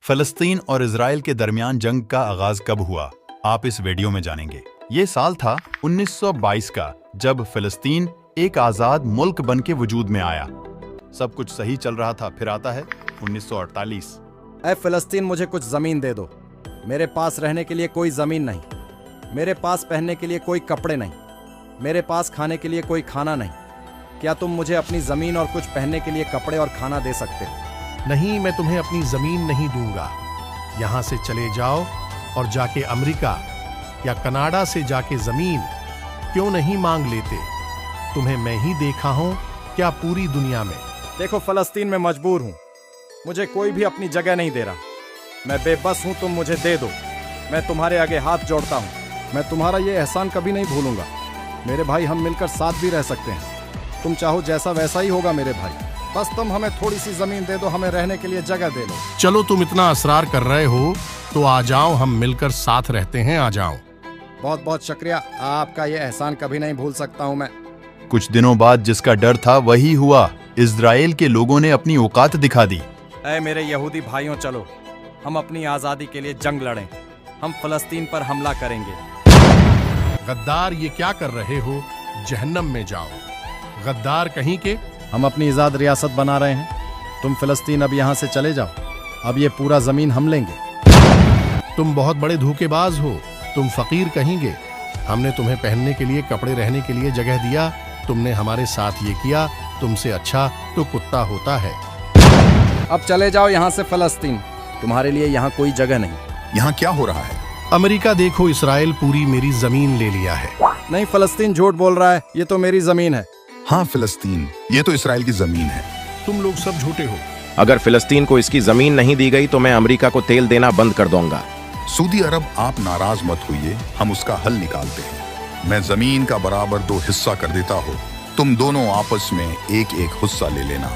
फ़लस्तीन और इजराइल के दरमियान जंग का आगाज कब हुआ, आप इस वीडियो में जानेंगे। ये साल था 1922 का, जब फ़लस्तीन एक आज़ाद मुल्क बन के वजूद में आया। सब कुछ सही चल रहा था। फिर आता है 1948। ऐ फ़लस्तीन, मुझे कुछ ज़मीन दे दो। मेरे पास रहने के लिए कोई ज़मीन नहीं, मेरे पास पहनने के लिए कोई कपड़े नहीं, मेरे पास खाने के लिए कोई खाना नहीं। क्या तुम मुझे अपनी ज़मीन और कुछ पहनने के लिए कपड़े और खाना दे सकते हो? नहीं, मैं तुम्हें अपनी जमीन नहीं दूंगा। यहाँ से चले जाओ और जाके अमेरिका या कनाडा से जाके जमीन क्यों नहीं मांग लेते? तुम्हें मैं ही देखा हूं क्या पूरी दुनिया में। देखो फ़लस्तीन, मैं मजबूर हूँ, मुझे कोई भी अपनी जगह नहीं दे रहा। मैं बेबस हूँ, तुम मुझे दे दो। मैं तुम्हारे आगे हाथ जोड़ता हूँ। मैं तुम्हारा ये एहसान कभी नहीं भूलूंगा। मेरे भाई, हम मिलकर साथ भी रह सकते हैं। तुम चाहो जैसा वैसा ही होगा मेरे भाई। बस तुम हमें थोड़ी सी जमीन दे दो, हमें रहने के लिए जगह दे लो। चलो, तुम इतना असरार कर रहे हो तो आ जाओ, हम मिलकर साथ रहते हैं। आ जाओ। बहुत बहुत शुक्रिया, आपका ये एहसान कभी नहीं भूल सकता हूँ मैं। कुछ दिनों बाद जिसका डर था वही हुआ। इजराइल के लोगों ने अपनी औकात दिखा दी। ऐ मेरे यहूदी भाइयों, चलो हम अपनी आज़ादी के लिए जंग लड़ें। हम फ़लस्तीन पर हमला करेंगे। गद्दार, ये क्या कर रहे हो? जहन्नम में जाओ, गद्दार कहीं के। हम अपनी आज़ाद रियासत बना रहे हैं। तुम फ़लस्तीन अब यहाँ से चले जाओ। अब ये पूरा ज़मीन हम लेंगे। तुम बहुत बड़े धोखेबाज हो। तुम फकीर कहेंगे। हमने तुम्हें पहनने के लिए कपड़े, रहने के लिए जगह दिया। तुमने हमारे साथ ये किया। तुमसे अच्छा तो कुत्ता होता है। अब चले जाओ यहाँ से फ़लस्तीन, तुम्हारे लिए यहाँ कोई जगह नहीं। यहाँ क्या हो रहा है? अमेरिका देखो, इसराइल पूरी मेरी जमीन ले लिया है। नहीं, फ़लस्तीन झूठ बोल रहा है, ये तो मेरी ज़मीन है। हाँ फिलिस्तीन, ये तो इसराइल की जमीन है। तुम लोग सब झूठे हो। अगर फिलिस्तीन को इसकी जमीन नहीं दी गई तो मैं अमेरिका को तेल देना बंद कर दूंगा। सऊदी अरब, आप नाराज मत होइए, हम उसका हल निकालते हैं। मैं जमीन का बराबर 2 हिस्सा कर देता हूँ। तुम दोनों आपस में एक एक हिस्सा ले लेना।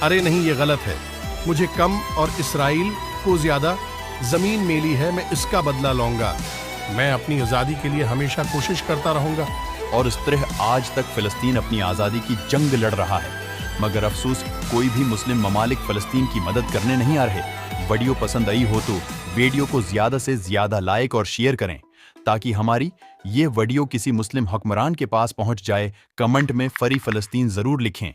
अरे नहीं, ये गलत है। मुझे कम और इसराइल को ज्यादा जमीन मिली है। मैं इसका बदला लूंगा। मैं अपनी आजादी के लिए हमेशा कोशिश करता रहूंगा। और इस तरह आज तक फ़लस्तीन अपनी आज़ादी की जंग लड़ रहा है। मगर अफसोस, कोई भी मुस्लिम ममालिक फ़लस्तीन की मदद करने नहीं आ रहे। वीडियो पसंद आई हो तो वीडियो को ज़्यादा से ज़्यादा लाइक और शेयर करें, ताकि हमारी ये वीडियो किसी मुस्लिम हुक्मरान के पास पहुंच जाए। कमेंट में फ्री फ़लस्तीन ज़रूर लिखें।